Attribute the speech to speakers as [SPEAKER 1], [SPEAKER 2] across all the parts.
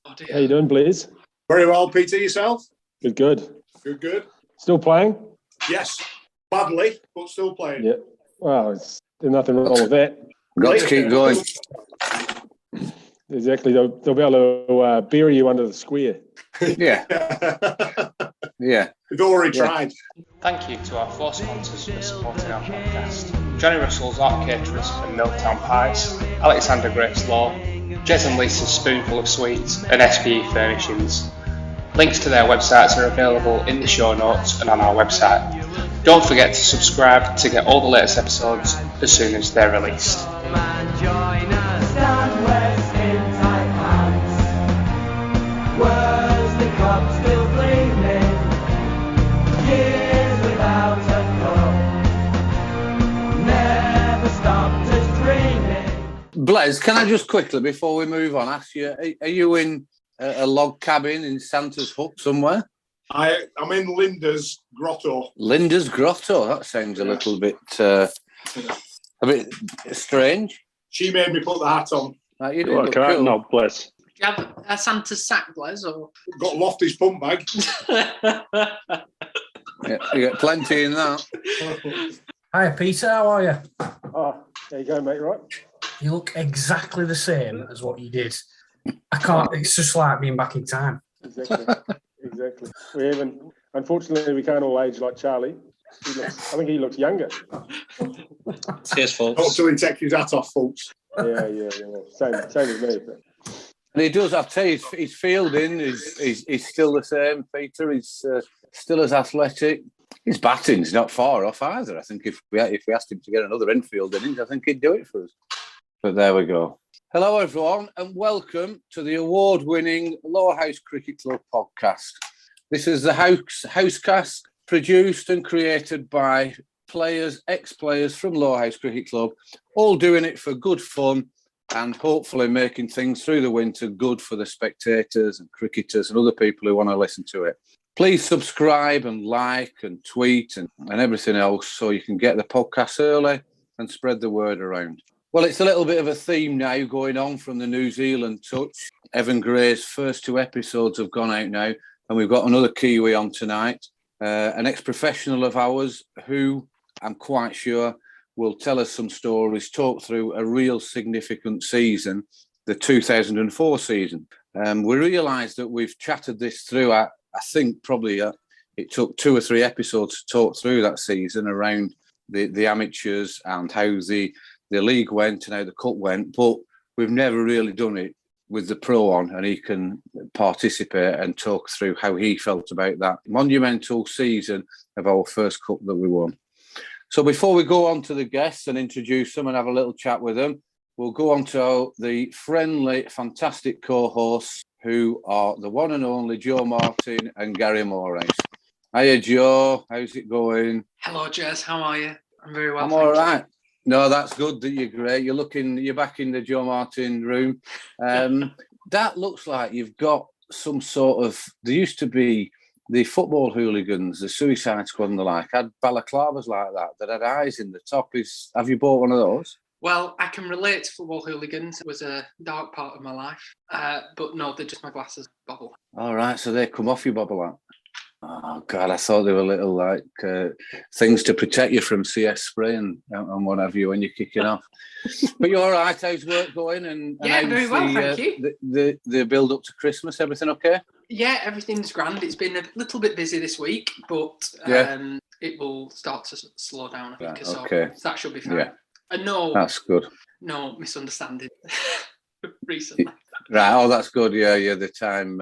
[SPEAKER 1] Oh dear.
[SPEAKER 2] How you doing, Blez?
[SPEAKER 3] Very well, Peter, yourself?
[SPEAKER 2] Good.
[SPEAKER 3] Good.
[SPEAKER 2] Still playing?
[SPEAKER 3] Yes, badly, but still playing.
[SPEAKER 2] Yeah. Well, there's nothing wrong with that.
[SPEAKER 4] Got to keep going.
[SPEAKER 2] Exactly. They'll be able to bury you under the square.
[SPEAKER 4] Yeah. Yeah.
[SPEAKER 3] We've already tried.
[SPEAKER 1] Thank you to our 4 sponsors for supporting our podcast. Johnny Russell's Art Caterers and Milltown Pies, Alexander Grace Law, Jez and Lisa's Spoonful of Sweets, and SPE Furnishings. Links to their websites are available in the show notes and on our website. Don't forget to subscribe to get all the latest episodes as soon as they're released.
[SPEAKER 4] Blez, can I just quickly, before we move on, ask you, are you in a log cabin in Santa's hut somewhere?
[SPEAKER 3] I'm in Linda's grotto.
[SPEAKER 4] Linda's grotto? That sounds a little bit strange.
[SPEAKER 3] She made me put the hat on.
[SPEAKER 4] You do look cool.
[SPEAKER 2] No, Blez.
[SPEAKER 1] Do you have a Santa's sack, Blez? Or?
[SPEAKER 3] Got Lofty's pump bag.
[SPEAKER 4] Yeah, you get plenty in that.
[SPEAKER 5] Hi, Peter. How are you?
[SPEAKER 2] Oh, there you go, mate, right?
[SPEAKER 5] You look exactly the same as what you did. I can't. It's just like being back in time.
[SPEAKER 2] Exactly. We haven't. Unfortunately, we can't all age like Charlie. I think he looks younger.
[SPEAKER 1] It's his fault.
[SPEAKER 3] Not till he takes his hat off, folks.
[SPEAKER 2] Yeah. Same as me. But.
[SPEAKER 4] And he does, I'll tell you, his fielding is still the same, Peter. He's still as athletic. His batting's not far off either. I think if we asked him to get another infield innings, I think he'd do it for us. But there we go. Hello, everyone, and welcome to the award-winning Lowerhouse Cricket Club podcast. This is the Housecast, produced and created by ex-players from Lowerhouse Cricket Club, all doing it for good fun and hopefully making things through the winter good for the spectators and cricketers and other people who want to listen to it. Please subscribe and like and tweet and everything else so you can get the podcast early and spread the word around. Well, it's a little bit of a theme now going on from the New Zealand touch. Evan Gray's first 2 episodes have gone out now, and we've got another Kiwi on tonight, an ex-professional of ours who I'm quite sure will tell us some stories, talk through a real significant season, the 2004 season. We realise that we've chatted this through. I think probably it took 2 or 3 episodes to talk through that season around the amateurs and how the league went and how the cup went, but we've never really done it with the pro on, and he can participate and talk through how he felt about that monumental season of our first cup that we won. So before we go on to the guests and introduce them and have a little chat with them, we'll go on to the friendly, fantastic co-hosts who are the one and only Joe Martin and Gary Moraes. Hiya, Joe. How's it going?
[SPEAKER 1] Hello, Jez. How are you? I'm very well.
[SPEAKER 4] I'm all right. No, that's good that you're great. You're back in the Joe Martin room. That looks like you've got some sort of, there used to be the football hooligans, the Suicide Squad and the like, had balaclavas like that had eyes in the top. Have you bought one of those?
[SPEAKER 1] Well, I can relate to football hooligans. It was a dark part of my life. But no, they're just my glasses bobble.
[SPEAKER 4] All right, so they come off your bubble out. Oh, God, I thought they were little, like, things to protect you from CS spray and what have you when you're kicking off. But you're all right. How's work going? And
[SPEAKER 1] yeah, very well, thank you.
[SPEAKER 4] The build up to Christmas, everything okay?
[SPEAKER 1] Yeah, everything's grand. It's been a little bit busy this week, but it will start to slow down, I think. Right, okay. So that should be fine. Yeah. And
[SPEAKER 4] that's good.
[SPEAKER 1] No misunderstanding recently.
[SPEAKER 4] Right, oh, that's good. Yeah, the time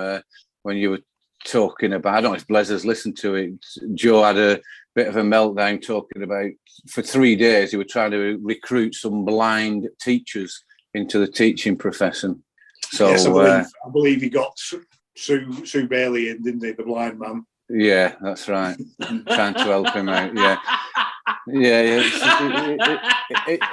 [SPEAKER 4] when you were talking about, I don't know if Blez has listened to it, Joe had a bit of a meltdown talking about, for 3 days, he was trying to recruit some blind teachers into the teaching profession. So
[SPEAKER 3] yes, I believe he got Sue Bailey in, didn't he, the blind man?
[SPEAKER 4] Yeah, that's right. Trying to help him out, yeah. Yeah,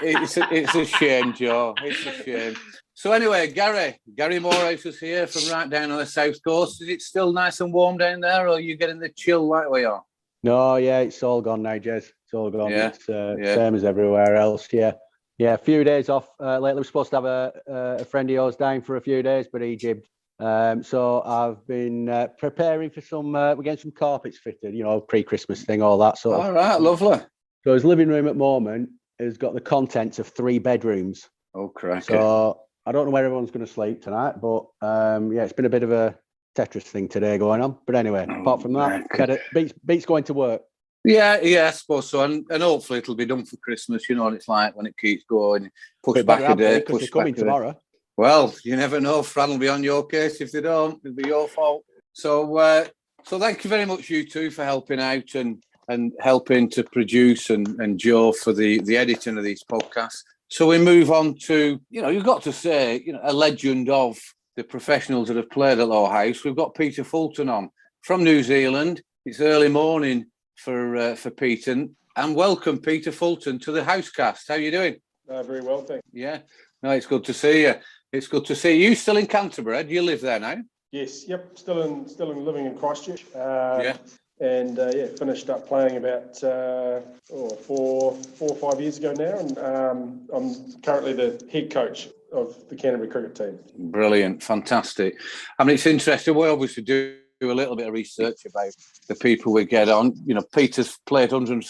[SPEAKER 4] it's a shame, Joe. It's a shame. So anyway, Gary Moraes is here from right down on the south coast. Is it still nice and warm down there, or are you getting the chill like we are?
[SPEAKER 6] No, yeah, it's all gone now, Jez. It's all gone. Yeah. It's same as everywhere else. Yeah, a few days off lately. We're supposed to have a friend of yours down for a few days, but he jibbed. So I've been preparing for some. We're getting some carpets fitted, pre-Christmas thing, all that sort of.
[SPEAKER 4] All right, lovely.
[SPEAKER 6] So his living room at the moment has got the contents of 3 bedrooms.
[SPEAKER 4] Oh, cracky.
[SPEAKER 6] So I don't know where everyone's going to sleep tonight, but it's been a bit of a Tetris thing today going on. But anyway, apart from that, beats going to work.
[SPEAKER 4] Yeah, I suppose so. And hopefully it'll be done for Christmas. You know what it's like when it keeps going. Push back a day, push back
[SPEAKER 6] coming tomorrow.
[SPEAKER 4] Well, you never know. Fran will be on your case if they don't. It'll be your fault. So thank you very much, you two, for helping out and helping to produce and Joe for the editing of these podcasts. So we move on to, you've got to say, a legend of the professionals that have played at Lowerhouse. We've got Peter Fulton on from New Zealand. It's early morning for Peter. And welcome, Peter Fulton, to the Housecast. How are you doing?
[SPEAKER 2] Very well, thanks.
[SPEAKER 4] Yeah. No, it's good to see you. It's good to see you. Still in Canterbury? Do you live there now?
[SPEAKER 2] Yes. Yep. Still living in Christchurch.
[SPEAKER 4] And
[SPEAKER 2] finished up playing about 4 or 5 years ago now, and I'm currently the head coach of the Canterbury cricket team.
[SPEAKER 4] Brilliant, fantastic. I mean, it's interesting. We obviously do a little bit of research about the people we get on. Peter's played over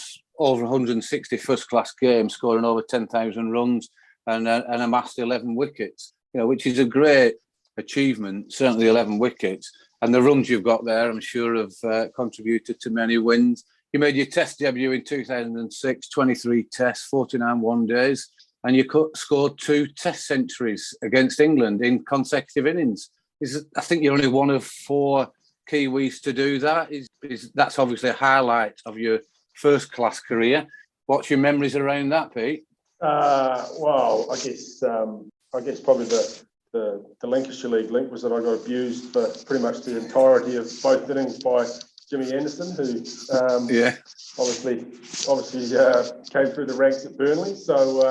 [SPEAKER 4] 160 first-class games, scoring over 10,000 runs and amassed 11 wickets. Which is a great achievement. Certainly 11 wickets. And the runs you've got there, I'm sure, have contributed to many wins. You made your Test debut in 2006, 23 Tests, 49 one-days, and you scored 2 Test centuries against England in consecutive innings. I think you're only one of 4 Kiwis to do that. That's obviously a highlight of your first-class career. What's your memories around that, Pete?
[SPEAKER 2] Well, I guess probably the Lancashire League link was that I got abused for pretty much the entirety of both innings by Jimmy Anderson, who obviously came through the ranks at Burnley. So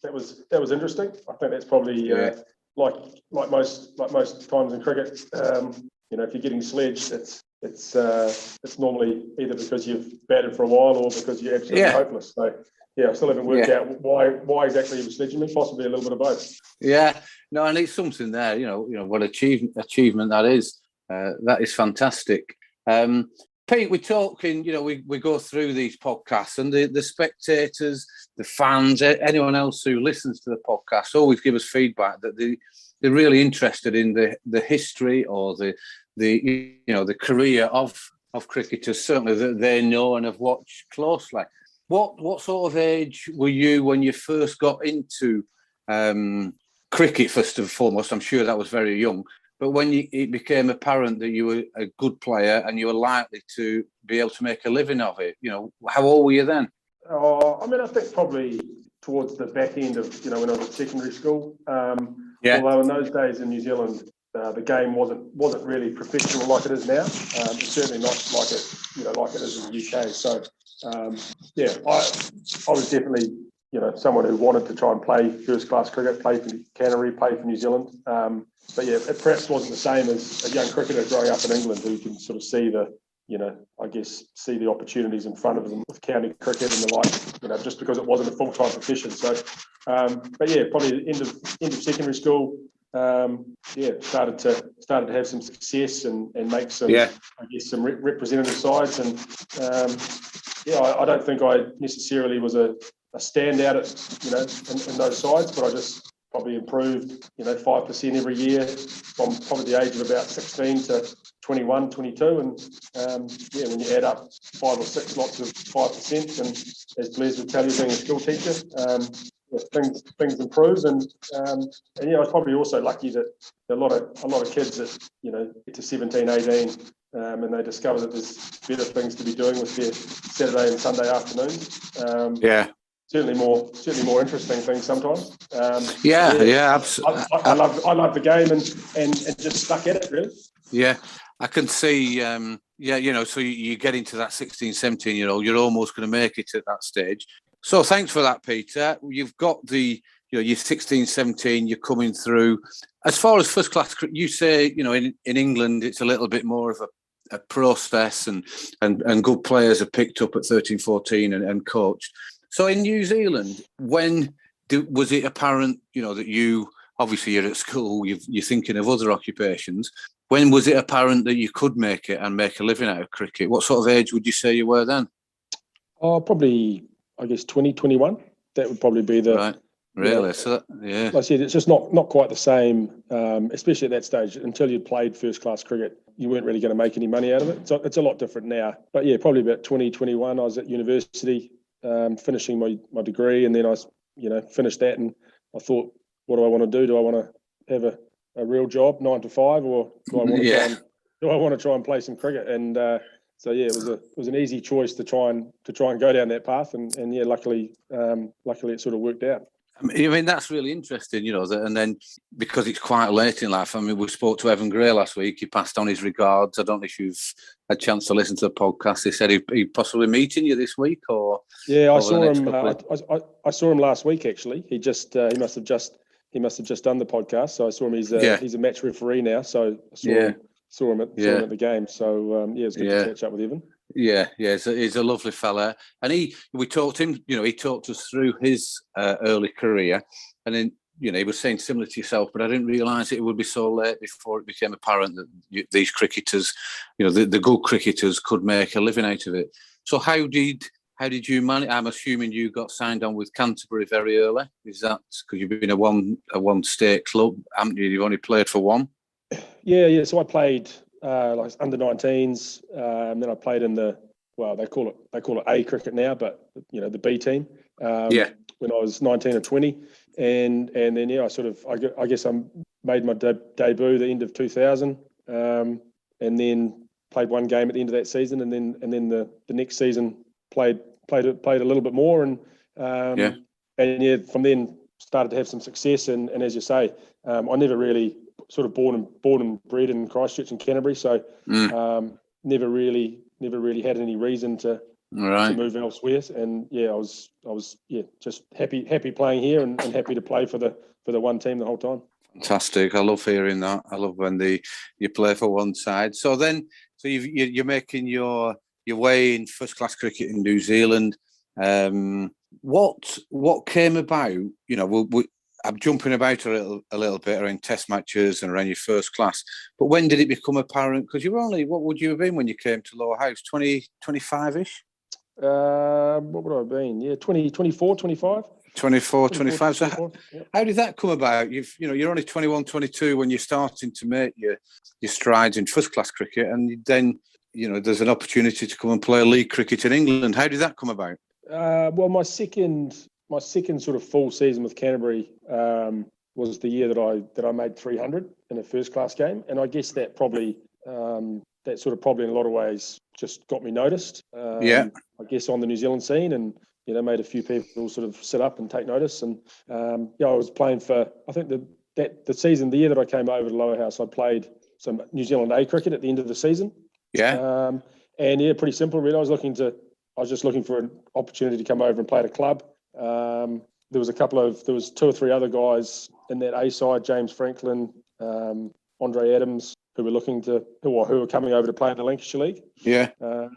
[SPEAKER 2] that was interesting. I think that's probably like most times in cricket. If you're getting sledged, it's normally either because you've batted for a while or because you're absolutely hopeless. So. Yeah, I still haven't worked out why exactly he was sledging me. Possibly a little bit of both.
[SPEAKER 4] Yeah, no, and it's something there. What achievement that is. That is fantastic. Pete, we're talking. We go through these podcasts, and the spectators, the fans, anyone else who listens to the podcast, always give us feedback that they're really interested in the history or the career of cricketers. Certainly that they know and have watched closely. What sort of age were you when you first got into cricket, first and foremost? I'm sure that was very young. But when it became apparent that you were a good player and you were likely to be able to make a living of it, how old were you then?
[SPEAKER 2] I think probably towards the back end of, when I was at secondary school. Although in those days in New Zealand, the game wasn't really professional like it is now. It's certainly not like it is in the UK. So. I was definitely, someone who wanted to try and play first-class cricket, play for Canterbury, play for New Zealand. It perhaps wasn't the same as a young cricketer growing up in England who can sort of see the opportunities in front of them with county cricket and the like, just because it wasn't a full-time profession. So, probably end of secondary school, started to have some success and make some, some representative sides and. I don't think I necessarily was a standout at, in those sides, but I just probably improved, 5% every year from probably the age of about 16 to 21, 22. And, when you add up 5 or 6 lots of 5%, and as Blez would tell you, being a school teacher, things improve. And I was probably also lucky that a lot of kids that, get to 17, 18, and they discover that there's better things to be doing with their Saturday and Sunday afternoons. Certainly more interesting things sometimes.
[SPEAKER 4] Absolutely.
[SPEAKER 2] I love the game and just stuck at it, really.
[SPEAKER 4] Yeah, I can see. So you get into that 16, 17-year-old, you're almost going to make it at that stage. So thanks for that, Peter. You've got you're 16, 17, you're coming through. As far as first class, you say, in England, it's a little bit more of a process and good players are picked up at 13, 14 and coached. So in New Zealand, when was it apparent, that you obviously you're at school, you're thinking of other occupations. When was it apparent that you could make it and make a living out of cricket? What sort of age would you say you were then?
[SPEAKER 2] Oh, probably, I guess 2021. That would probably be the...
[SPEAKER 4] Right. Really?
[SPEAKER 2] Yeah.
[SPEAKER 4] So, yeah.
[SPEAKER 2] Like I said, it's just not quite the same, especially at that stage. Until you'd played first-class cricket, you weren't really going to make any money out of it. So it's a lot different now. But yeah, probably about 2021, I was at university, finishing my degree, and then I, finished that, and I thought, what do I want to do? Do I want to have a real job, 9 to 5, or do I want to try and play some cricket? And so yeah, it was an easy choice to try and go down that path, and yeah, luckily it sort of worked out.
[SPEAKER 4] I mean, that's really interesting, and then because it's quite late in life, I mean, we spoke to Evan Gray last week. He passed on his regards. I don't know if you've had a chance to listen to the podcast. He said he'd possibly meeting you this week, or... Yeah,
[SPEAKER 2] I saw him. I saw him last week, actually. He must have just done the podcast. So I saw him. He's a match referee now. So I saw him at the game. So it's good to catch up with Evan.
[SPEAKER 4] Yeah, he's a lovely fella, and we talked to him. He talked us through his early career, and then he was saying similar to yourself, but I didn't realise it would be so late before it became apparent that these cricketers, the good cricketers, could make a living out of it. So how did you manage? I'm assuming you got signed on with Canterbury very early. Is that because you've been a one state club, haven't you? You've only played for one.
[SPEAKER 2] Yeah. So I played. Like under 19s, then I played in they call it A cricket now, but the B team. When I was 19 or 20, and then I guess I made my debut the end of 2000, and then played one game at the end of that season, and then the next season played a little bit more, and from then started to have some success, and as you say, I never really sort of born and bred in Christchurch and Canterbury, so never really had any reason to move elsewhere. And I was just happy playing here and happy to play for the one team the whole time.
[SPEAKER 4] Fantastic! I love hearing that. I love when you play for one side. So you're making your way in first class cricket in New Zealand. What came about? I'm jumping about a little bit around test matches and around your first class. But when did it become apparent? Because you were only, what would you have been when you came to Lowerhouse? 25-ish?
[SPEAKER 2] What would I have been? Yeah, 24, 25.
[SPEAKER 4] 24, 25. So
[SPEAKER 2] 24,
[SPEAKER 4] how did that come about? You're only 21, 22 when you're starting to make your strides in first class cricket, and then, there's an opportunity to come and play league cricket in England. How did that come about?
[SPEAKER 2] Well, my second sort of full season with Canterbury was the year that I made 300 in a first class game, and I guess that probably in a lot of ways just got me noticed. I guess on the New Zealand scene, and made a few people sort of sit up and take notice. And I was playing for, I think the year that I came over to Lowerhouse, I played some New Zealand A cricket at the end of the season. And pretty simple really. I was just looking for an opportunity to come over and play at a club. There was 2 or 3 other guys in that A side, James Franklin, Andre Adams, who were coming over to play in the Lancashire League. I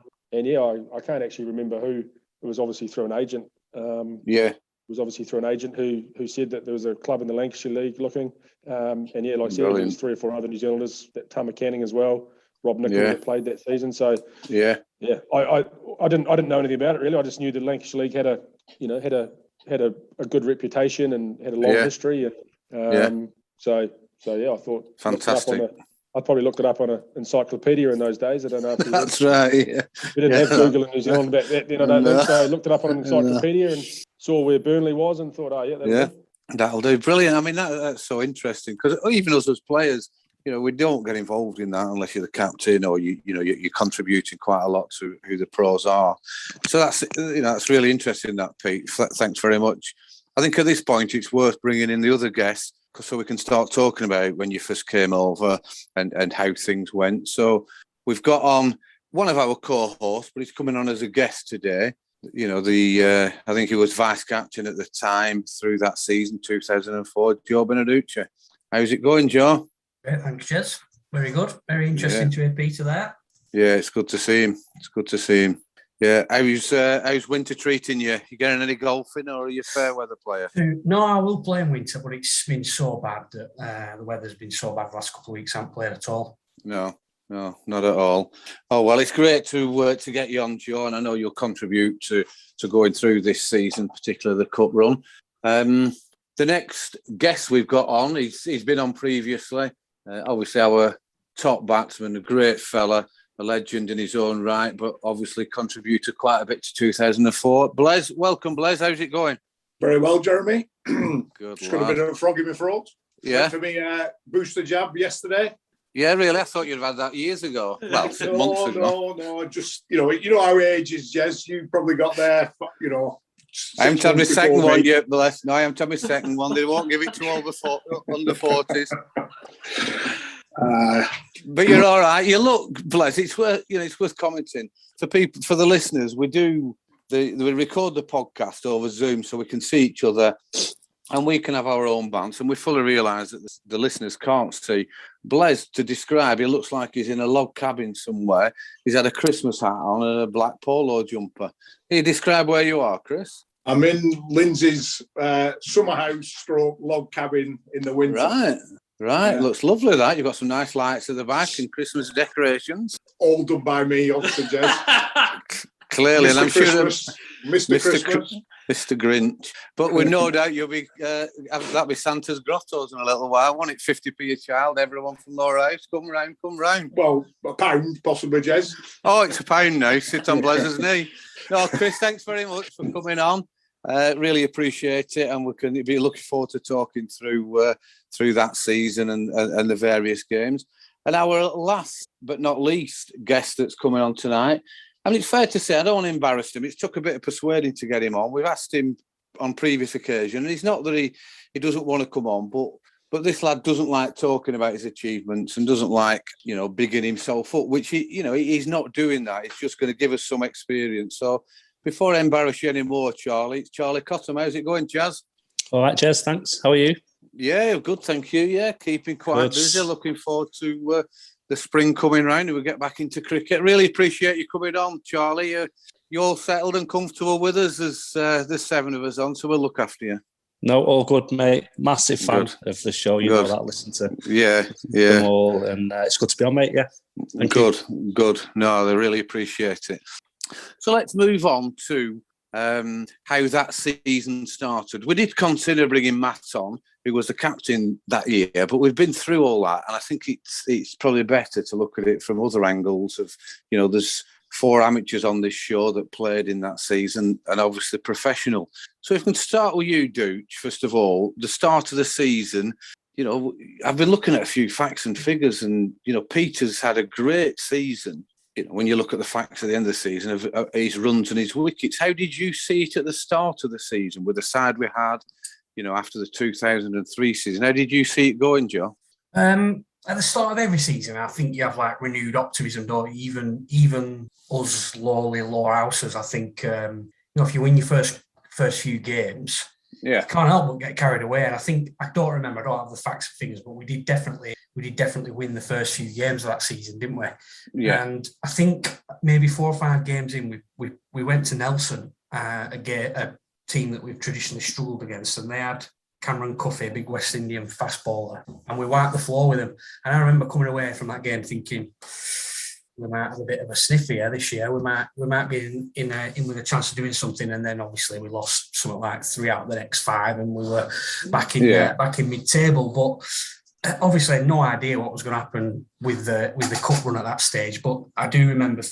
[SPEAKER 2] can't actually remember who. It was obviously through an agent. It was obviously through an agent who said that there was a club in the Lancashire League looking. Like I said, there was 3 or 4 other New Zealanders, that Tama Canning as well, Rob Nicholl that played that season. So I didn't know anything about it really. I just knew the Lancashire League had a good reputation and had a long history. So I thought
[SPEAKER 4] fantastic.
[SPEAKER 2] I probably looked it up on an encyclopedia in those days. I don't know if
[SPEAKER 4] that's right. Yeah.
[SPEAKER 2] We didn't have Google in New Zealand back then. I don't think so. I looked it up on an encyclopedia and saw where Burnley was and thought,
[SPEAKER 4] that'll do. Brilliant. I mean, that's so interesting because even us as players, we don't get involved in that unless you're the captain or you're contributing quite a lot to who the pros are. So that's really interesting, that Pete. Thanks very much. I think at this point it's worth bringing in the other guests so we can start talking about when you first came over and how things went. So we've got on one of our co-hosts, but he's coming on as a guest today. I think he was vice captain at the time through that season, 2004, Joe Beneducci. How's it going, Joe?
[SPEAKER 5] Great, thanks, Jez. Very good. Very interesting to hear Peter there.
[SPEAKER 4] Yeah, it's good to see him. Yeah, how's winter treating you? You getting any golfing, or are you a fair weather player?
[SPEAKER 5] No, I will play in winter, but it's been so bad that the weather's been so bad the last couple of weeks. I haven't played at all.
[SPEAKER 4] No, not at all. Oh well, it's great to get you on, Joe, and I know you'll contribute to going through this season, particularly the cup run. The next guest we've got on, he's been on previously. Obviously, our top batsman, a great fella, a legend in his own right, but obviously contributed quite a bit to 2004. Blez, welcome, Blez. How's it going?
[SPEAKER 3] Very well, Jeremy.
[SPEAKER 4] Good.
[SPEAKER 3] Just got a bit of a frog in my throat.
[SPEAKER 4] Yeah.
[SPEAKER 3] Went for me booster jab yesterday.
[SPEAKER 4] Yeah, really. I thought you'd have had that years ago. Well, months ago.
[SPEAKER 3] No. Just you know our ages, Jez. You probably got there.
[SPEAKER 4] I haven't had my second one yet, Bless. No, I haven't had my second one. They won't give it to all the under 40s. But you're all right. You look, Bless. It's worth commenting for people, for the listeners. We record the podcast over Zoom so we can see each other and we can have our own bands. And we fully realise that the listeners can't see. Blez, to describe, he looks like he's in a log cabin somewhere. He's had a Christmas hat on and a black polo jumper. Can you describe where you are, Chris?
[SPEAKER 3] I'm in Lindsay's summer house stroke log cabin in the winter.
[SPEAKER 4] Right.
[SPEAKER 3] Yeah.
[SPEAKER 4] Looks lovely, that. You've got some nice lights at the back and Christmas decorations.
[SPEAKER 3] All done by me, obviously, Jez.
[SPEAKER 4] Clearly, and I'm
[SPEAKER 3] Christmas,
[SPEAKER 4] sure
[SPEAKER 3] Mr. Christmas.
[SPEAKER 4] Mr. Grinch. But with no doubt you'll be that'll be Santa's grottos in a little while, won't it? 50p a child, everyone from Lowerhouse, come round.
[SPEAKER 3] Well, £1 possibly, Jez.
[SPEAKER 4] Oh, it's £1 now. Sit on Blez's knee. No, Chris, thanks very much for coming on. Really appreciate it, and we can be looking forward to talking through that season and the various games. And our last but not least guest that's coming on tonight. I mean, it's fair to say, I don't want to embarrass him. It's took a bit of persuading to get him on. We've asked him on previous occasion, and it's not that he doesn't want to come on, but this lad doesn't like talking about his achievements and doesn't like, bigging himself up, which he's not doing that. It's just going to give us some experience. So before I embarrass you anymore, Charlie, it's Charlie Cottam. How's it going, Jazz?
[SPEAKER 7] All right, Jez, thanks. How are you?
[SPEAKER 4] Yeah, good, thank you. Yeah, keeping quite busy. Looking forward to the spring coming round and we'll get back into cricket. Really appreciate you coming on, Charlie. You're all settled and comfortable with us. There's 7 of us on, so we'll look after you.
[SPEAKER 7] No, all good, mate. Massive fan of the show. You know that. Listen to them all, and it's good to be on, mate. Yeah,
[SPEAKER 4] good. No, I really appreciate it. So let's move on to how that season started. We did consider bringing Matt on, who was the captain that year, but we've been through all that, and I think it's probably better to look at it from other angles. Of there's 4 amateurs on this show that played in that season, and obviously professional. So if we can start with you, Dooch, first of all, the start of the season. I've been looking at a few facts and figures, and Peter's had a great season. When you look at the facts at the end of the season of his runs and his wickets, how did you see it at the start of the season with the side we had, after the 2003 season? How did you see it going, Joe?
[SPEAKER 5] At the start of every season, I think you have like renewed optimism, don't you? Even us lowly Lowerhouses, I think, if you win your first few games, you can't help but get carried away. And I don't have the facts and figures, but we did definitely win the first few games of that season, didn't we?
[SPEAKER 4] Yeah.
[SPEAKER 5] And I think maybe 4 or 5 games in, we went to Nelson, a team that we've traditionally struggled against, and they had Cameron Cuffey, a big West Indian fast bowler, and we wiped the floor with him. And I remember coming away from that game thinking, we might have a bit of a sniff here this year. We might be in with a chance of doing something. And then obviously we lost something like 3 out of the next 5, and we were back in mid-table. But obviously, I had no idea what was going to happen with the cup run at that stage. But I do remember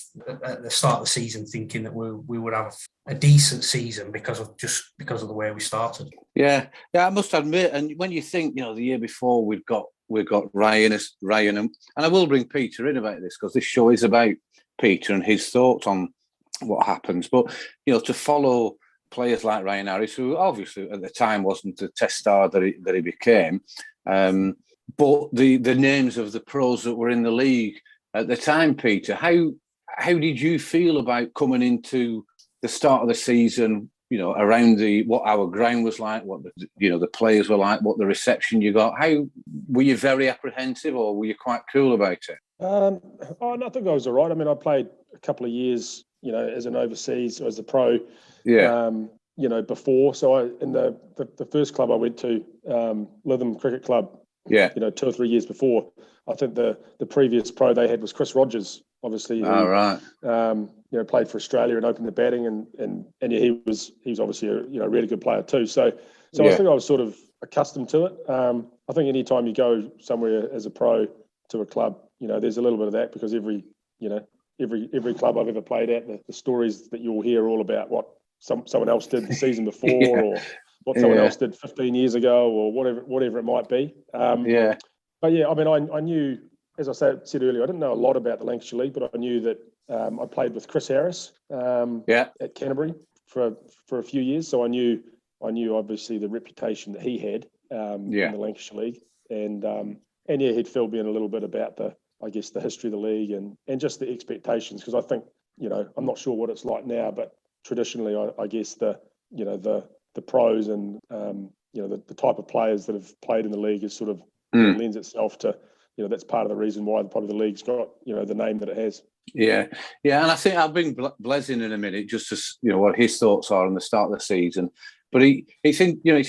[SPEAKER 5] at the start of the season thinking that we would have a decent season because of the way we started. Yeah,
[SPEAKER 4] I must admit. And when you think, the year before we've got Ryan, and I will bring Peter in about this because this show is about Peter and his thoughts on what happens. But to follow players like Ryan Harris, who obviously at the time wasn't the test star that he became. But the names of the pros that were in the league at the time, Peter, how did you feel about coming into the start of the season, around what our ground was like, what the players were like, what the reception you got? How were you very apprehensive, or were you quite cool about it?
[SPEAKER 2] I think I was all right. I mean, I played a couple of years, as an overseas or as a pro.
[SPEAKER 4] Yeah.
[SPEAKER 2] Before. So in the first club I went to, Lytham Cricket Club, 2 or 3 years before, I think the previous pro they had was Chris Rogers, obviously.
[SPEAKER 4] Right.
[SPEAKER 2] Played for Australia and opened the batting, and he was obviously a really good player too. So I think I was sort of accustomed to it. I think anytime you go somewhere as a pro to a club, there's a little bit of that, because every club I've ever played at, the stories that you'll hear all about what someone else did the season before, or what someone else did 15 years ago, or whatever it might be. But yeah, I mean, I knew, as I said earlier, I didn't know a lot about the Lancashire League, but I knew that I played with Chris Harris at Canterbury for a few years, so I knew obviously the reputation that he had in the Lancashire League, and he'd filled me in a little bit about the history of the league and just the expectations, because I think I'm not sure what it's like now, but traditionally I guess the pros and the type of players that have played in the league is sort of lends itself to that's part of the reason why probably the league's got the name that it has.
[SPEAKER 4] Yeah, and I think I'll bring Blez in a minute just to what his thoughts are on the start of the season. But it's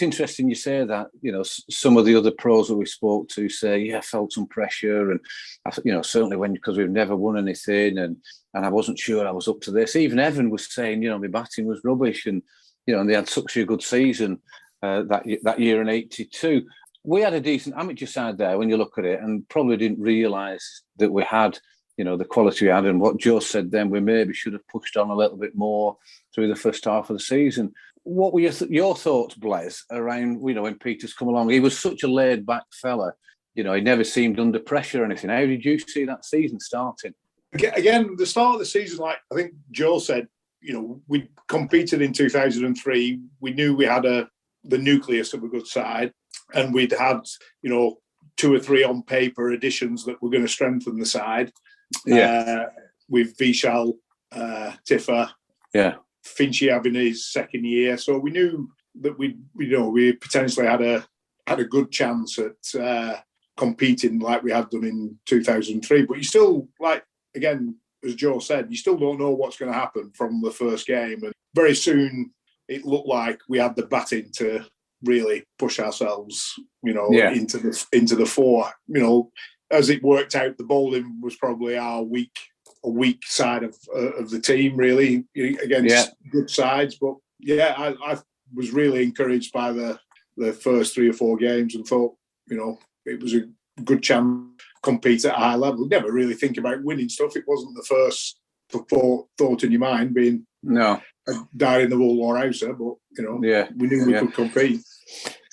[SPEAKER 4] interesting you say that. Some of the other pros that we spoke to say, I felt some pressure, and certainly because we've never won anything, and I wasn't sure I was up to this. Even Evan was saying, my batting was rubbish, and and they had such a good season that year in '82. We had a decent amateur side there when you look at it, and probably didn't realise that we had, the quality we had. And what Joe said then, we maybe should have pushed on a little bit more through the first half of the season. What were your thoughts, Blez, around, when Peter's come along? He was such a laid-back fella. He never seemed under pressure or anything. How did you see that season starting?
[SPEAKER 3] Again, the start of the season, like I think Joe said, we competed in 2003. We knew we had the nucleus of a good side, and we'd had, 2 or 3 on paper additions that were going to strengthen the side. With Vishal, Tiffer, Finchy having his second year, so we knew that we potentially had a good chance at competing like we had done in 2003. But you still, again, as Joe said, you still don't know what's going to happen from the first game, and very soon it looked like we had the batting to really push ourselves, into the fore. As it worked out, the bowling was probably our weak side of the team, really, against good sides. But I was really encouraged by the first 3 or 4 games, and thought, it was a good chance to compete at a high level. Never really think about winning stuff. It wasn't the first thought in your mind, being a dyed-in-the-wool Lowerhouser, but we knew we could compete.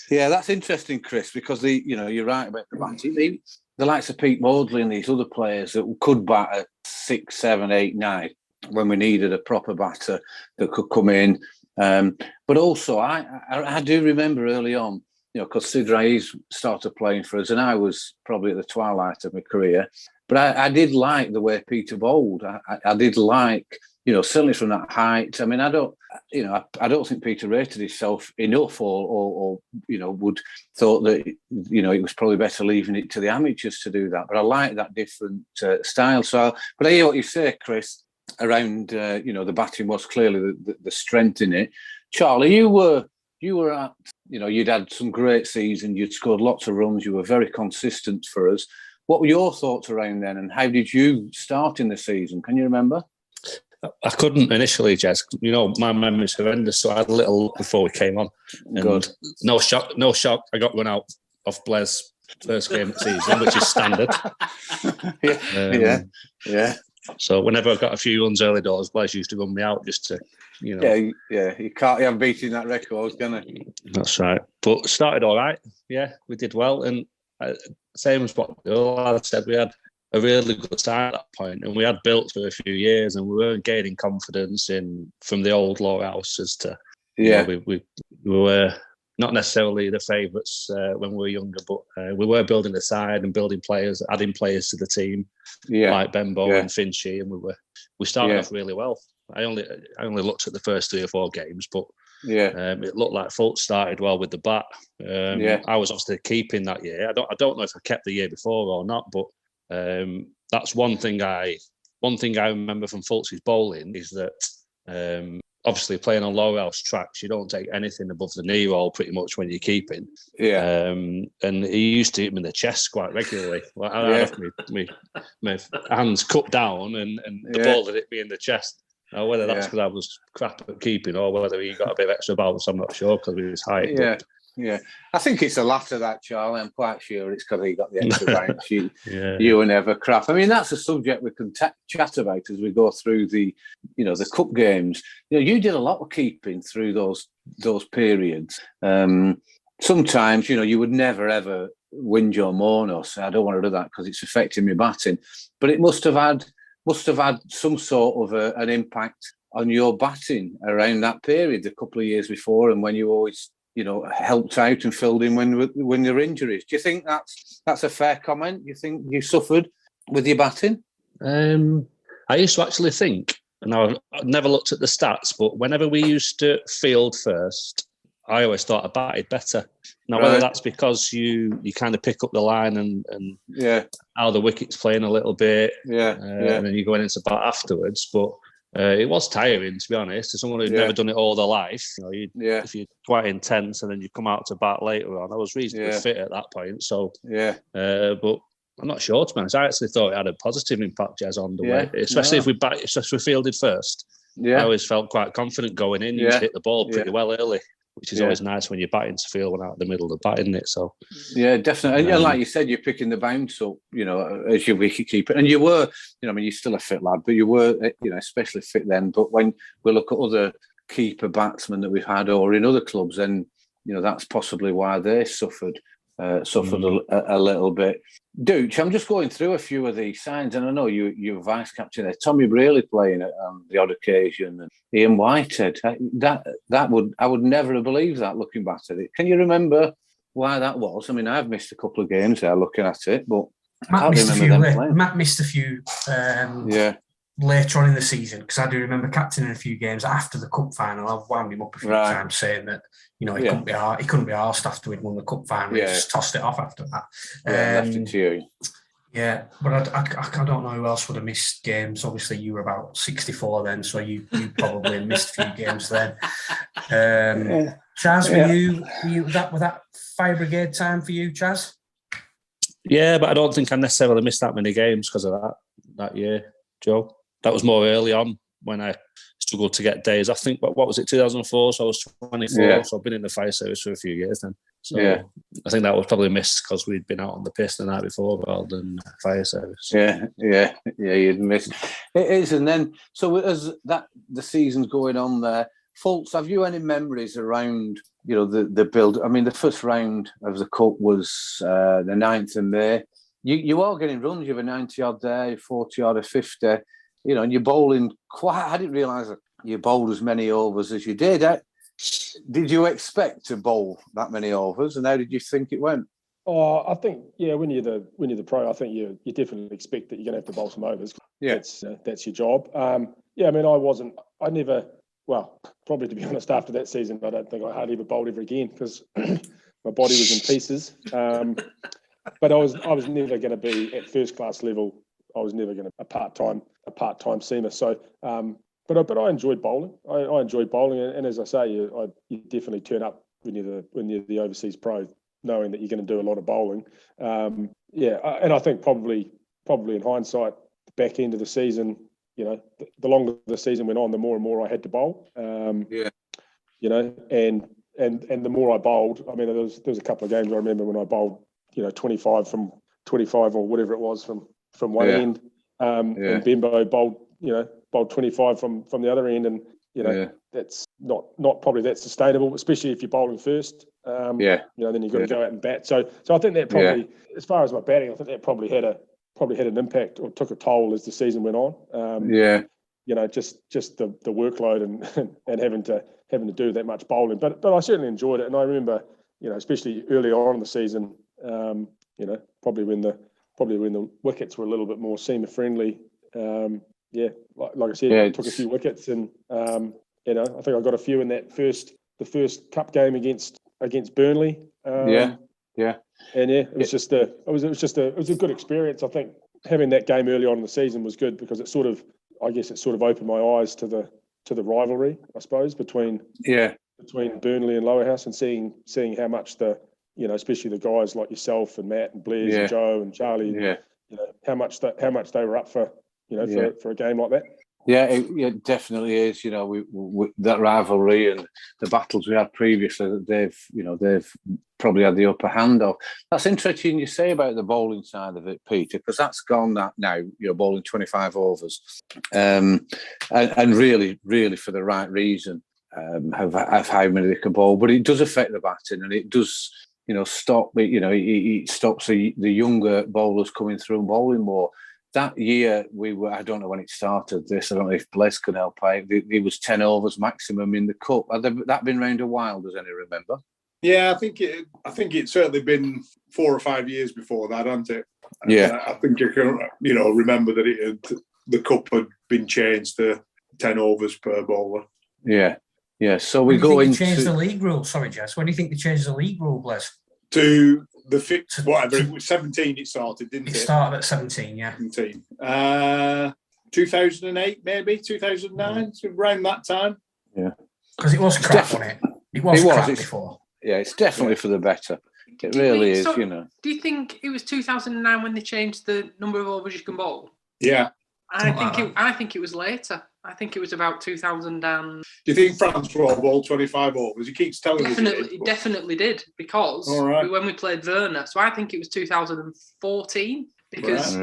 [SPEAKER 4] Yeah, that's interesting, Chris, because you're right about the batting. The likes of Pete Maudsley and these other players that could bat at 6, 7, 8, 9 when we needed a proper batter that could come in. But also, I do remember early on, because Sid Raiz started playing for us, and I was probably at the twilight of my career. But I did like the way Peter bowled. I did like, certainly from that height. I mean, I don't think Peter rated himself enough, or would thought that it was probably better leaving it to the amateurs to do that. But I like that different style. But I hear what you say, Chris, around the batting was clearly the strength in it. Charlie, you were at, you'd had some great season. You'd scored lots of runs. You were very consistent for us. What were your thoughts around then, and how did you start in the season? Can you remember?
[SPEAKER 7] I couldn't initially, Jez. My memory's horrendous, so I had a little look before we came on. And
[SPEAKER 4] good.
[SPEAKER 7] No shock. I got run out off Blez first game of the season, which is standard.
[SPEAKER 4] Yeah.
[SPEAKER 7] So whenever I got a few runs early doors, Blez used to run me out just to,
[SPEAKER 4] Yeah, you haven't beaten that record, can you?
[SPEAKER 7] That's right. But started all right. Yeah, we did well. And same as what the lad said, we had a really good side at that point, and we had built for a few years, and we were gaining confidence from the old Lowerhouse as to we were not necessarily the favourites when we were younger, but we were building the side and building players, adding players to the team, like Benbow and Finchy, and we started off really well. I only looked at the first 3 or 4 games, but it looked like Fulton started well with the bat. I was obviously keeping that year. I don't know if I kept the year before or not, but that's one thing I one thing I remember from Fulton's bowling is that obviously playing on Lowerhouse tracks, you don't take anything above the knee roll pretty much when you're keeping.
[SPEAKER 4] Yeah.
[SPEAKER 7] And he used to hit him in the chest quite regularly. Well, I'd have my hands cut down and the ball had hit me in the chest. Now, whether that's because I was crap at keeping or whether he got a bit of extra bounce, I'm not sure because of his height.
[SPEAKER 4] Yeah. Yeah, I think it's the latter, that, Charlie. I'm quite sure it's because he got the extra bounce. You were never crap. I mean, that's a subject we can chat about as we go through the cup games. You did a lot of keeping through those periods. Sometimes, you would never ever whinge or moan or say, I don't want to do that because it's affecting my batting. But it must have had some sort of an impact on your batting around that period, a couple of years before, and when you always helped out and filled in when there were injuries. Do you think that's a fair comment? You think you suffered with your batting?
[SPEAKER 7] I used to actually think, and I've never looked at the stats, but whenever we used to field first, I always thought I batted better. Now, whether that's because you kind of pick up the line and how the wicket's playing a little bit, and then you go into bat afterwards, but it was tiring, to be honest. As someone who'd never done it all their life, if you're quite intense and then you come out to bat later on, I was reasonably fit at that point. So, but I'm not sure, to be honest. I actually thought it had a positive impact, Jez, on the way, especially if we fielded first. I always felt quite confident going in. You hit the ball pretty well early, which is always nice when you're batting to field when out of the middle of the bat, isn't it? So
[SPEAKER 4] yeah, definitely. And like you said, you're picking the bounce up, as your wicket keeper. And you were, you're still a fit lad, but you were, especially fit then. But when we look at other keeper batsmen that we've had or in other clubs, then that's possibly why they suffered a little bit. Dooch, I'm just going through a few of these signs, and I know you're vice captain there. Tommy Braley playing on the odd occasion, and Ian Whitehead. I would never have believed that looking back at it. Can you remember why that was? I mean, I've missed a couple of games there looking at it, but
[SPEAKER 5] Matt missed a few later on in the season, because I do remember captaining a few games after the cup final. I've wound him up a few times saying that he couldn't be arsed after we'd won the cup final. He just tossed it off after that.
[SPEAKER 4] Left it to you.
[SPEAKER 5] Yeah, but I don't know who else would have missed games. Obviously, you were about 64 then, so you probably missed a few games then. Chaz, were you that fire brigade time for you, Chaz?
[SPEAKER 7] Yeah, but I don't think I necessarily missed that many games because of that year, Joe. That was more early on when I struggled to get days. I think, what was it, 2004? So I was 24, so I've been in the fire service for a few years then. So I think that was probably missed because we'd been out on the piss the night before rather than fire service.
[SPEAKER 4] Yeah, you'd missed. It is, and then, so as the season's going on there, Fultz, have you any memories around, the build? I mean, the first round of the cup was the 9th of May. You are getting runs. You have a 90-odd there, 40-odd, a 50. And you're bowling quite. I didn't realise that you bowled as many overs as you did. Did you expect to bowl that many overs, and how did you think it went?
[SPEAKER 2] Oh, I think when you're the pro, I think you definitely expect that you're going to have to bowl some overs. Yeah, that's your job. I mean, I never. Well, probably to be honest, after that season, I don't think I hardly ever bowled ever again because my body was in pieces. But I was never going to be at first class level. I was never going to a part time seamer. So, but I enjoyed bowling. I enjoyed bowling, and as I say, you definitely turn up when you're the overseas pro, knowing that you're going to do a lot of bowling. And I think probably in hindsight, the back end of the season, the longer the season went on, the more and more I had to bowl. And the more I bowled, I mean, there was a couple of games I remember when I bowled, 25 from 25 or whatever it was from one end, and Bimbo bowled 25 from the other end, and that's not probably that sustainable, especially if you're bowling first. Then you've got to go out and bat. So I think that probably, as far as my batting, I think that probably had an impact or took a toll as the season went on. Just the workload and having to do that much bowling. But I certainly enjoyed it, and I remember, especially early on in the season, probably when the wickets were a little bit more seamer friendly. Like I said, I took a few wickets, and I think I got a few in the first cup game against Burnley. It was a good experience. I think having that game early on in the season was good because it sort of opened my eyes to the rivalry, I suppose, between Burnley and Lowerhouse, and seeing how much especially the guys like yourself and Matt and Blez and Joe and Charlie, how much they were up for, for a game like that.
[SPEAKER 4] Yeah, it definitely is. We that rivalry and the battles we had previously, that they've probably had the upper hand of. That's interesting you say about the bowling side of it, Peter, because that's gone that now. Bowling 25 overs, and really, really for the right reason. Of how many they can bowl, but it does affect the batting, and it does, stop. It stops the younger bowlers coming through and bowling more. That year I don't know when it started. I don't know if Blez can help out. It was 10 overs maximum in the cup. Had that been round a while? Does anyone remember?
[SPEAKER 3] Yeah, I think it's certainly been 4 or 5 years before that, hasn't it?
[SPEAKER 4] Yeah,
[SPEAKER 3] I think you can, remember that the cup had been changed to 10 overs per bowler.
[SPEAKER 4] Yeah. So
[SPEAKER 5] we
[SPEAKER 4] go into
[SPEAKER 5] change the league rule. Sorry, Jess. When do you think they changed the league rule, Blez?
[SPEAKER 3] To the whatever it was, 17. It started, didn't it?
[SPEAKER 5] It started at 17, yeah.
[SPEAKER 3] 17. 2008, maybe 2009, so around that time.
[SPEAKER 4] Yeah,
[SPEAKER 5] because it was crap, wasn't it? It was crap before.
[SPEAKER 4] Yeah, it's definitely for the better. It really is.
[SPEAKER 1] Do you think it was 2009 when they changed the number of overs you can bowl?
[SPEAKER 3] Yeah.
[SPEAKER 1] I think it was later. I think it was about 2000.
[SPEAKER 3] Do you think France will bowl 25 overs? He keeps telling us
[SPEAKER 1] it definitely did, because when we played Werner, so I think it was 2014, because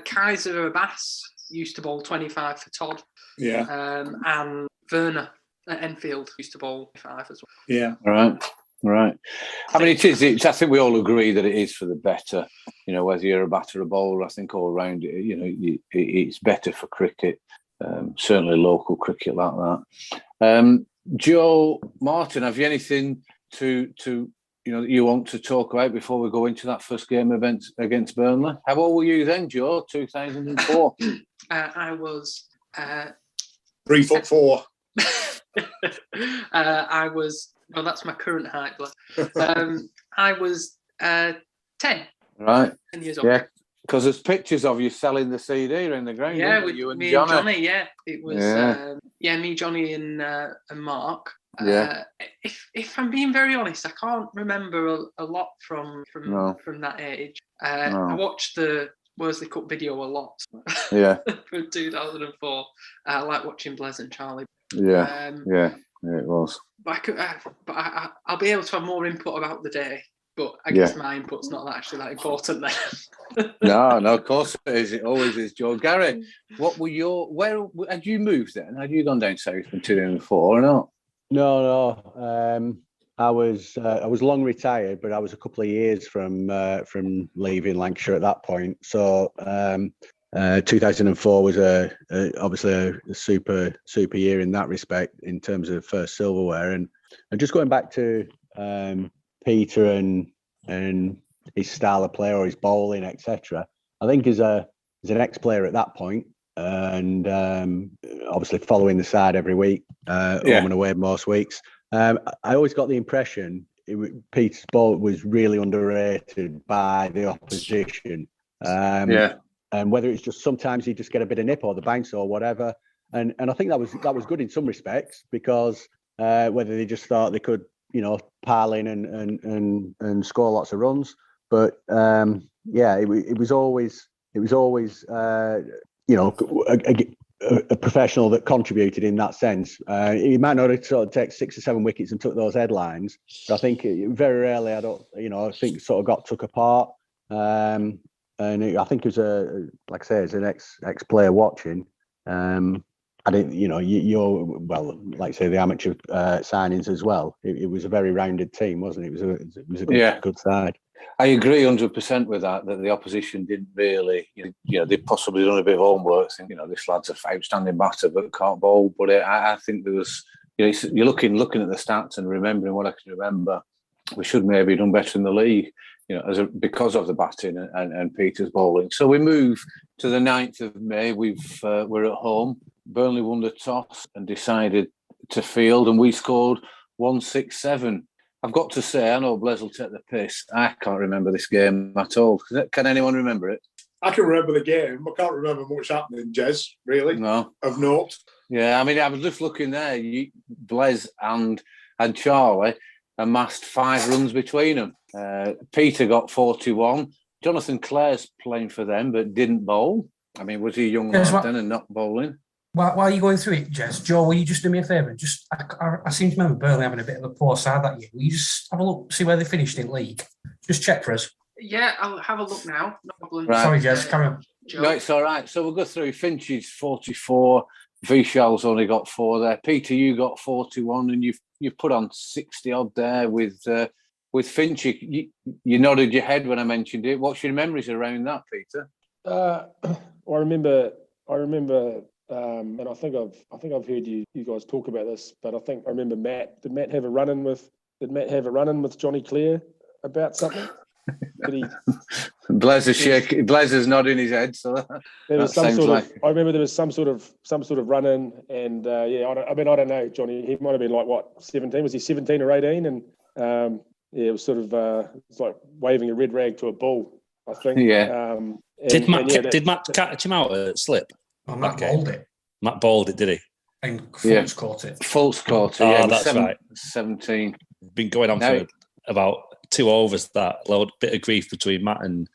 [SPEAKER 1] Kaiser Abbas used to bowl 25 for Todd.
[SPEAKER 3] Yeah.
[SPEAKER 1] And Werner at Enfield used to bowl 25 as well.
[SPEAKER 3] Yeah.
[SPEAKER 4] Right. I mean, it is. I think we all agree that it is for the better. Whether you're a batter or a bowler, I think all around it, it's better for cricket. Certainly local cricket like that. Joe Martin, have you anything to that you want to talk about before we go into that first game event against Burnley? How old were you then, Joe? 2004.
[SPEAKER 1] I was
[SPEAKER 3] 3'4".
[SPEAKER 1] I was. Well, that's my current height. I was 10.
[SPEAKER 4] Right.
[SPEAKER 1] 10 years old.
[SPEAKER 4] Yeah. Because there's pictures of you selling the CD in the ground.
[SPEAKER 1] Yeah, with
[SPEAKER 4] you and
[SPEAKER 1] me
[SPEAKER 4] Johnny.
[SPEAKER 1] and Johnny. Yeah, it was. Me, Johnny, and Mark.
[SPEAKER 4] Yeah.
[SPEAKER 1] If I'm being very honest, I can't remember a lot from that age. I watched the Worsley Cup video a lot.
[SPEAKER 4] Yeah.
[SPEAKER 1] From 2004. I like watching Blez and Charlie.
[SPEAKER 4] Yeah. It was.
[SPEAKER 1] But I'll be able to have more input about the day. But I guess my input's not actually that important then.
[SPEAKER 4] No, of course it is. It always is, Joe. Gary, where had you moved then? Had you gone down south in 2004 or not?
[SPEAKER 6] No. I was long retired, but I was a couple of years from leaving Lancashire at that point. So 2004 was obviously a super year in that respect in terms of first silverware, and just going back to Peter and his style of play or his bowling, etc. I think as an ex-player at that point, and obviously following the side every week, home and away most weeks, I always got the impression Peter's ball was really underrated by the opposition. And whether it's just sometimes you just get a bit of nip or the bounce or whatever, and I think that was good in some respects, because whether they just thought they could pile in and score lots of runs, but it was always a professional that contributed in that sense. He might not have sort of take 6 or 7 wickets and took those headlines, but I think very rarely I think sort of got took apart. And I think as as an ex-player watching, I didn't, you're well, like I say, the amateur signings as well. It was a very rounded team, wasn't it? It was a good side.
[SPEAKER 4] I agree 100% with that the opposition didn't really, they possibly done a bit of homework, thinking, this lad's an outstanding batter but can't bowl. But I think there was, you're looking at the stats and remembering what I can remember, we should maybe have done better in the league, because of the batting and Peter's bowling. So we move to the 9th of May. We're at home. Burnley won the toss and decided to field, and we scored 167. I've got to say, I know Blez will take the piss. I can't remember this game at all. Can anyone remember it?
[SPEAKER 3] I can remember the game. I can't remember much happening, Jez, really.
[SPEAKER 4] No.
[SPEAKER 3] Of note.
[SPEAKER 4] Yeah, I mean, I was just looking there. Blez and Charlie amassed 5 runs between them. Peter got 41. Jonathan Clare's playing for them, but didn't bowl. I mean, was he a young lad then and not bowling?
[SPEAKER 5] While you're going through it, Jez, Joe, will you just do me a favour? Just, I seem to remember Burnley having a bit of a poor side that year. Will you just have a look, see where they finished in league? Just check for us.
[SPEAKER 8] Yeah, I'll have a look now. No problem.
[SPEAKER 4] Right.
[SPEAKER 5] Sorry, Jez, carry on.
[SPEAKER 8] Joe.
[SPEAKER 4] No, it's all right. So we'll go through. Finch's 44. Vishal's only got 4 there. Peter, you got 41, and you've put on 60 odd there with Finchy. You nodded your head when I mentioned it. What's your memories around that, Peter?
[SPEAKER 2] I remember, and I think I've heard you guys talk about this, but I remember Matt. Did Matt have a run-in with Johnny Clare about something?
[SPEAKER 4] Blez is nodding his head. So
[SPEAKER 2] there was some sort of. I remember there was some sort of run-in, and I don't know, Johnny. He might have been like 17? Was he 17 or 18? And it was sort of it's like waving a red rag to a bull, I think.
[SPEAKER 4] Yeah.
[SPEAKER 7] Did Matt catch him out at slip?
[SPEAKER 5] Oh, Matt bowled it.
[SPEAKER 7] Matt bowled it, did he?
[SPEAKER 5] And Fultz caught it.
[SPEAKER 4] Fultz caught it.
[SPEAKER 7] Oh, that's right.
[SPEAKER 4] 17.
[SPEAKER 7] Been going on for about 2 overs. That bit of grief between Matt and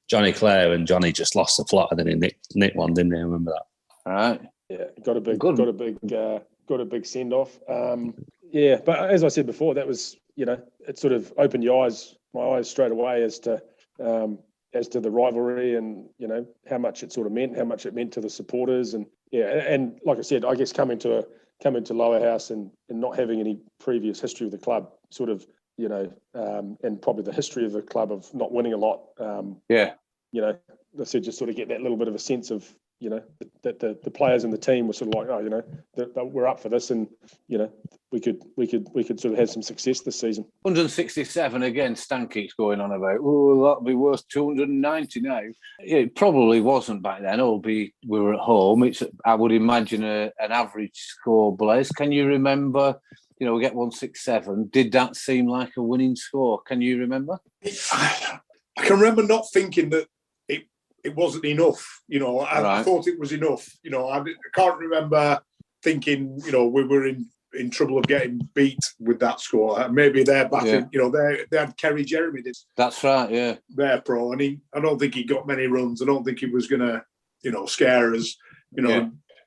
[SPEAKER 7] Johnny Clare, and Johnny just lost the plot, and then he nicked one, didn't he? I remember that.
[SPEAKER 4] All right.
[SPEAKER 2] Yeah, got a big send off. But as I said before, that was it sort of opened my eyes straight away as to the rivalry and how much it sort of meant, how much it meant to the supporters, and like I said, I guess coming to Lowerhouse and not having any previous history of the club, sort of and probably the history of the club of not winning a lot. I said just sort of get that little bit of a sense of that the players in the team were sort of like, that we're up for this, and we could sort of have some success this season.
[SPEAKER 4] 167 again. Stan keeps going on about, that'll be worth 290 now. It probably wasn't back then. Albeit we were at home. I would imagine an average score. Blez, can you remember? We get 167. Did that seem like a winning score? Can you remember?
[SPEAKER 3] I can remember not thinking that it wasn't enough. I thought it was enough. I can't remember thinking, we were in trouble of getting beat with that score. Maybe they're batting, they had Kerry Jeremy.
[SPEAKER 4] That's right, yeah.
[SPEAKER 3] They're pro, and I don't think he got many runs. I don't think he was going to, scare us.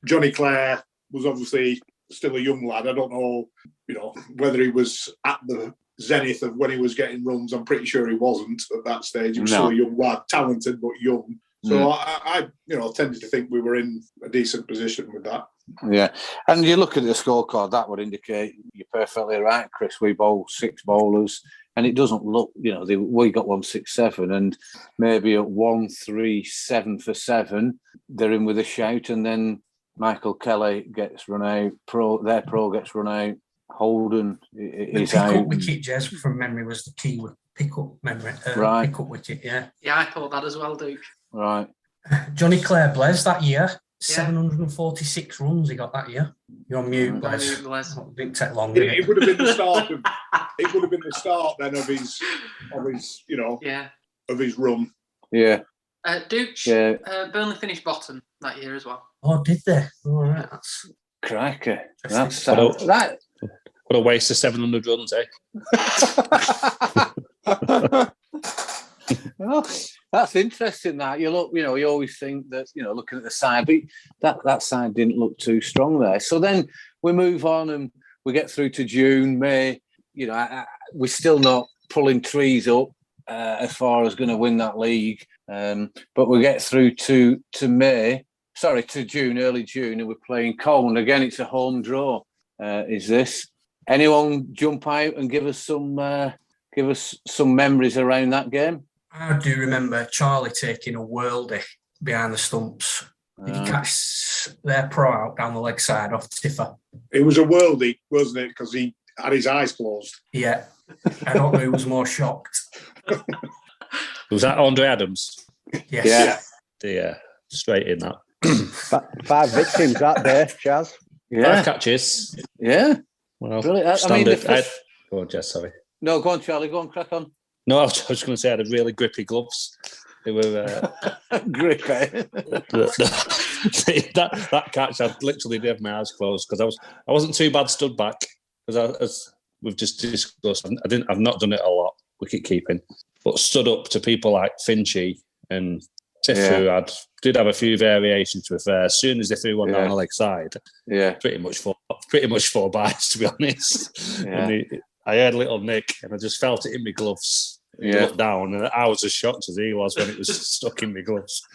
[SPEAKER 3] Johnny Clare was obviously still a young lad. I don't know, whether he was at the zenith of when he was getting runs. I'm pretty sure he wasn't at that stage. He was still a young lad, talented but young. So I tended to think we were in a decent position with that.
[SPEAKER 4] Yeah, and you look at the scorecard, that would indicate you're perfectly right, Chris. We bowled 6 bowlers, and it doesn't look, we got 167, and maybe at 137 for 7, they're in with a shout, and then Michael Kelly gets run out. Their pro gets run out. Holden is out.
[SPEAKER 5] The pick-up wicket, Jez, from memory, was the key pick-up memory.
[SPEAKER 4] Right.
[SPEAKER 5] Pick-up wicket, yeah.
[SPEAKER 8] Yeah, I thought that as well, Duke.
[SPEAKER 4] Right.
[SPEAKER 5] Johnny Clare Blez that year, 746 runs he got that year. You're on mute, Blez. Didn't take long.
[SPEAKER 3] It would have been the start of. It would have been the start then of his of his run.
[SPEAKER 4] Yeah.
[SPEAKER 8] Duke. Burnley finished bottom that year as well.
[SPEAKER 5] Oh, did they? All right, that's
[SPEAKER 4] cracker.
[SPEAKER 7] That's right. What a waste of 700 runs, eh?
[SPEAKER 4] Well, that's interesting. That you look, you always think that looking at the side, but that side didn't look too strong there. So then we move on and we get through to June, May. We're still not pulling trees up as far as going to win that league, but we get through to June, early June, and we're playing Colne again. It's a home draw. Is this? Anyone jump out and give us some memories around that game?
[SPEAKER 5] I do remember Charlie taking a worldie behind the stumps. Did he catch their pro out down the leg side off Tiffer?
[SPEAKER 3] It was a worldie, wasn't it? Because he had his eyes closed.
[SPEAKER 5] Yeah. I don't know who was more shocked.
[SPEAKER 7] Was that Andre Adams?
[SPEAKER 5] Yes.
[SPEAKER 7] Yeah. Straight in that.
[SPEAKER 6] 5 victims that day, Chaz.
[SPEAKER 7] Yeah. 5 catches.
[SPEAKER 4] Yeah.
[SPEAKER 7] Well,
[SPEAKER 4] brilliant.
[SPEAKER 7] Standard. Go on, Jess, sorry.
[SPEAKER 4] No, go on, Charlie. Go on, crack on.
[SPEAKER 7] No, I was just going to say I had really grippy gloves. They were
[SPEAKER 4] grippy.
[SPEAKER 7] that catch, I literally did have my eyes closed because I wasn't too bad stood back because as we've just discussed, I've not done it a lot wicket keeping, but stood up to people like Finchy and Tifu. Did have a few variations to be fair. As soon as they threw one down the leg side, pretty much four byes to be honest.
[SPEAKER 4] Yeah.
[SPEAKER 7] And I heard a little nick and I just felt it in my gloves. Looked down, and I was as shocked as he was when it was stuck in my gloves.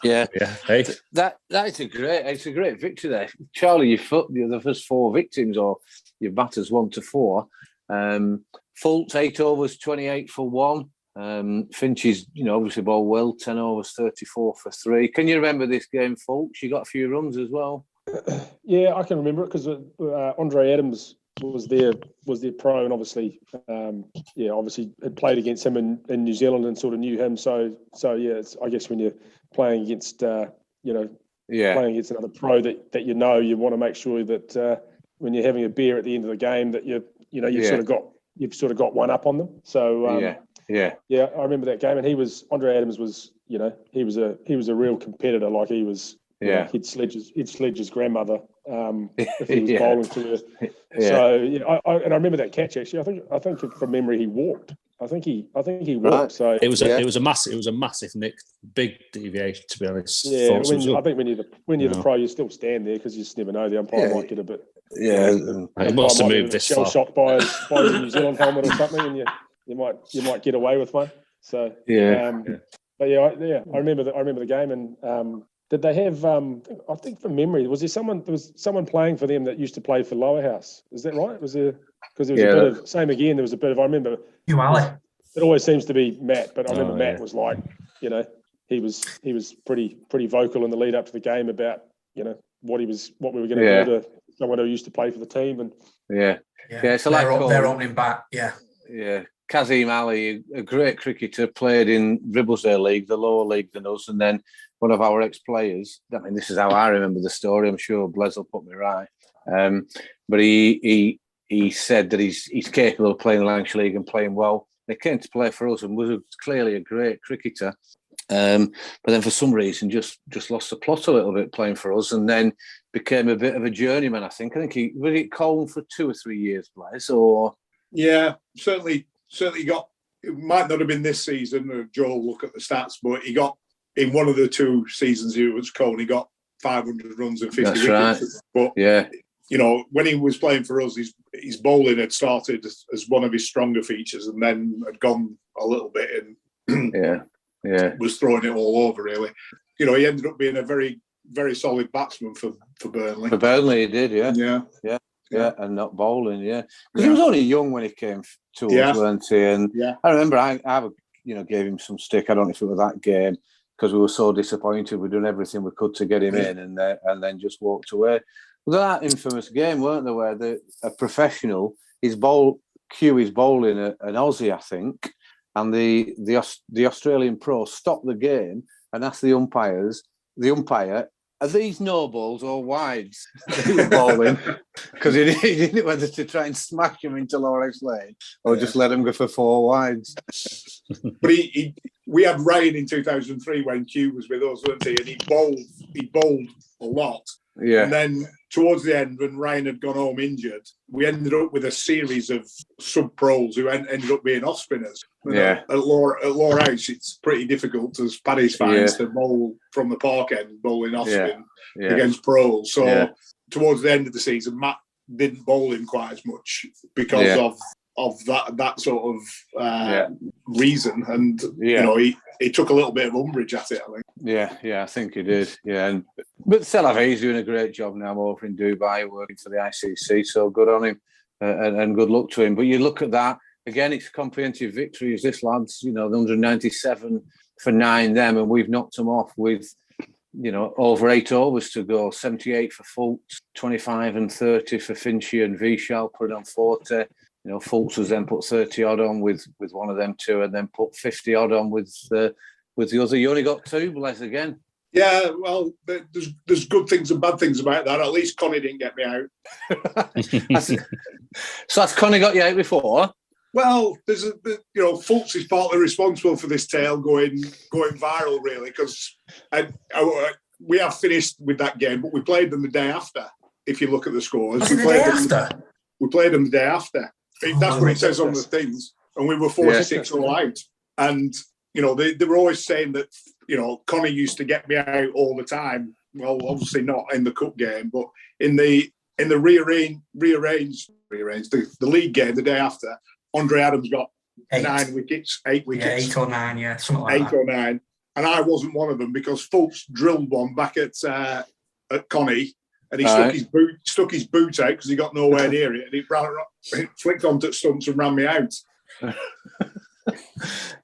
[SPEAKER 4] Yeah,
[SPEAKER 7] Hey,
[SPEAKER 4] that is a great victory there, Charlie. You're the first 4 victims, or your batters 1 to 4. Fultz 8 overs, 28 for 1. Finch's, obviously bowled well, 10 overs, 34 for 3. Can you remember this game, Fultz? You got a few runs as well.
[SPEAKER 2] Yeah, I can remember it because Andre Adams was their pro, and obviously had played against him in New Zealand and sort of knew him. So I guess when you're playing against playing against another pro that you want to make sure that when you're having a beer at the end of the game that you've sort of got one up on them. So I remember that game, and Andre Adams was he was a real competitor. Like he was. He'd sledge his grandmother if he was bowling to her. So I remember that catch actually. I think from memory he walked. I think he walked. Right. So
[SPEAKER 7] it was a massive nick, big deviation to be honest.
[SPEAKER 2] Yeah, I think when you're the pro, you still stand there because you just never know. The umpire might get a bit.
[SPEAKER 7] Yeah, it must have moved this far.
[SPEAKER 2] Shot by his New Zealand helmet or something, and you might get away with one. So but I remember the game and. Did they have? I think from memory, was there someone playing for them that used to play for Lowerhouse? Is that right? Was there? Because there was a bit of same again. There was a bit of. I remember. It always seems to be Matt, but I remember Matt was like, he was pretty vocal in the lead up to the game about what we were going to do to someone who used to play for the team and.
[SPEAKER 4] So
[SPEAKER 5] they're opening back.
[SPEAKER 4] Kazim Ali, a great cricketer, played in Ribblesdale League, the lower league than us, and then one of our ex-players. I mean, this is how I remember the story. I'm sure Blez will put me right. But he said that he's capable of playing the Lancashire League and playing well. He came to play for us and was clearly a great cricketer. But then for some reason just lost the plot a little bit playing for us, and then became a bit of a journeyman. I think he was at Colne for 2 or 3 years, Blez, or
[SPEAKER 3] certainly got. It might not have been this season. Joe will look at the stats, but he got in one of the 2 seasons he was Colne. He got 500 runs and 50 wickets.
[SPEAKER 4] Right.
[SPEAKER 3] But when he was playing for us, his bowling had started as one of his stronger features, and then had gone a little bit and was throwing it all over. Really, he ended up being a very, very solid batsman for Burnley.
[SPEAKER 4] For Burnley, he did. Yeah, and not bowling. Because he was only young when he came to us, weren't he? And I remember I gave him some stick. I don't know if it was that game because we were so disappointed. We'd done everything we could to get him in, and then just walked away. Well, that infamous game, weren't there, where a professional is bowling an Aussie, I think, and the Australian pro stopped the game and asked the umpire, are these no balls or wides that he was bowling? Because he didn't know whether to try and smash him into Lowerhouse Lane or just let him go for 4 wides.
[SPEAKER 3] But we had Ryan in 2003 when Q was with us, wasn't he? And he bowled a lot.
[SPEAKER 4] Yeah.
[SPEAKER 3] And then towards the end, when Ryan had gone home injured, we ended up with a series of sub-pros who ended up being off-spinners. At Lowerhouse, it's pretty difficult, as Paddy's finds, to bowl from the park end, bowling off-spin against pros. So towards the end of the season, Matt didn't bowl him quite as much because of that sort of reason. And, he took a little bit of umbrage at it, I think.
[SPEAKER 4] Yeah, I think he did. Yeah, but Selavi's doing a great job now over in Dubai, working for the ICC. So good on him, and good luck to him. But you look at that again; it's comprehensive victories. This lads, the 197 for 9 them, and we've knocked them off with over 8 overs to go. 78 for Fultz, 25 and 30 for Finchy and Vishal, put it on 40. Fultz was then put 30 odd on with one of them 2, and then put 50 odd on with the other. You only got 2, Blez, again.
[SPEAKER 3] Yeah, well, there's good things and bad things about that. At least Connie didn't get me out.
[SPEAKER 4] So that's Connie got you out before?
[SPEAKER 3] Well, Fultz is partly responsible for this tale going viral, really, because we have finished with that game, but we played them the day after. If you look at the scores,
[SPEAKER 5] Was it the day after?
[SPEAKER 3] We played them the day after. That's what it says on the things, and we were 46 all out. And they were always saying that Connie used to get me out all the time. Well, obviously not in the cup game, but in the rearranged the league game the day after. Andre Adams got 8 wickets.
[SPEAKER 5] Yeah, 8 or 9, yeah, something like that.
[SPEAKER 3] 8 or 9, and I wasn't one of them because Fultz drilled one back at Connie, and he stuck his boot out because he got nowhere near it, and it flicked onto stumps and ran me out.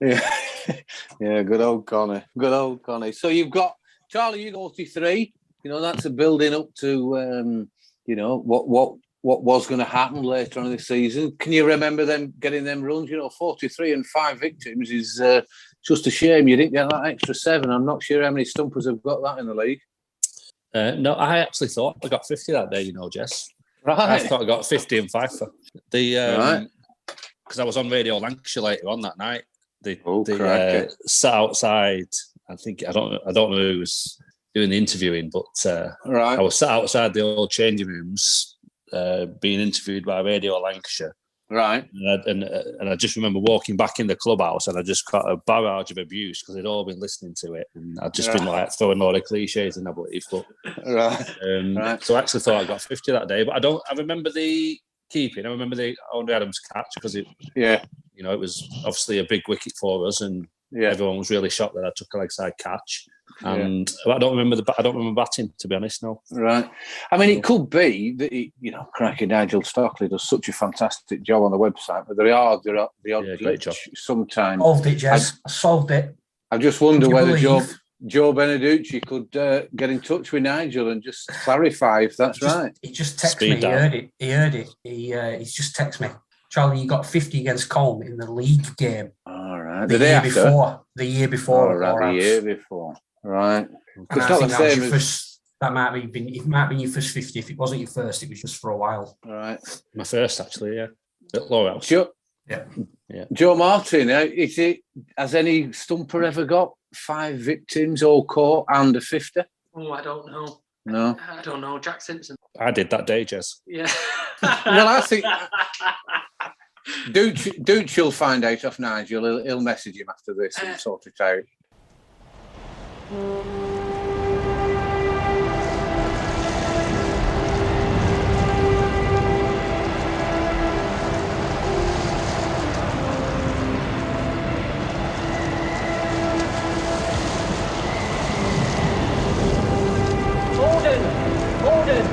[SPEAKER 4] yeah, good old Connie. So you've got Charlie, you got 43. That's a building up to what was going to happen later on in the season. Can you remember them getting them runs? 43 and 5 victims is just a shame you didn't get that extra 7. I'm not sure how many stumpers have got that in the league.
[SPEAKER 7] No, I actually thought I got 50 that day, Jess.
[SPEAKER 4] Right.
[SPEAKER 7] I thought I got 50 and 5 for the because I was on Radio Lancashire later on that night. They sat outside. I don't know who was doing the interviewing, but I was sat outside the old changing rooms, being interviewed by Radio Lancashire.
[SPEAKER 4] Right.
[SPEAKER 7] And I just remember walking back in the clubhouse, and I just got a barrage of abuse because they'd all been listening to it, and I'd just been like throwing a lot of cliches in, I believe. But so I actually thought I got 50 that day, but I remember the keeping. I remember the Andre Adams catch because it was obviously a big wicket for us, and everyone was really shocked that I took a leg side catch. And I don't remember batting, to be honest. No.
[SPEAKER 4] Right. I mean, it could be that cracking Nigel Stockley does such a fantastic job on the website, but there are the odd glitch sometimes.
[SPEAKER 5] Solved it, Jess. I solved it.
[SPEAKER 4] I just wonder whether Joe Beneducci could get in touch with Nigel and just clarify if that's right.
[SPEAKER 5] He just texted me. He heard it. He's just texted me. Charlie, you got 50 against Colm in the league game.
[SPEAKER 4] All right.
[SPEAKER 5] The year before. The year before.
[SPEAKER 4] Right.
[SPEAKER 5] It's not the same as that might have been. It might have been your first 50. If it wasn't your first, it was just for a while.
[SPEAKER 4] Right.
[SPEAKER 7] My first, actually, yeah. At Lowerhouse.
[SPEAKER 4] Sure.
[SPEAKER 5] Yeah.
[SPEAKER 4] Joe Martin, has any stumper ever got 5 victims all caught and a 50?
[SPEAKER 8] Oh, I don't know.
[SPEAKER 4] No.
[SPEAKER 8] I don't know. Jack Simpson.
[SPEAKER 7] I did that day, Jess.
[SPEAKER 8] Yeah.
[SPEAKER 4] Well, I think Dooch will find out off Nigel. He'll message him after this and sort it out.
[SPEAKER 9] Gordon,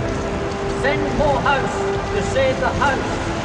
[SPEAKER 9] send more house to save the house.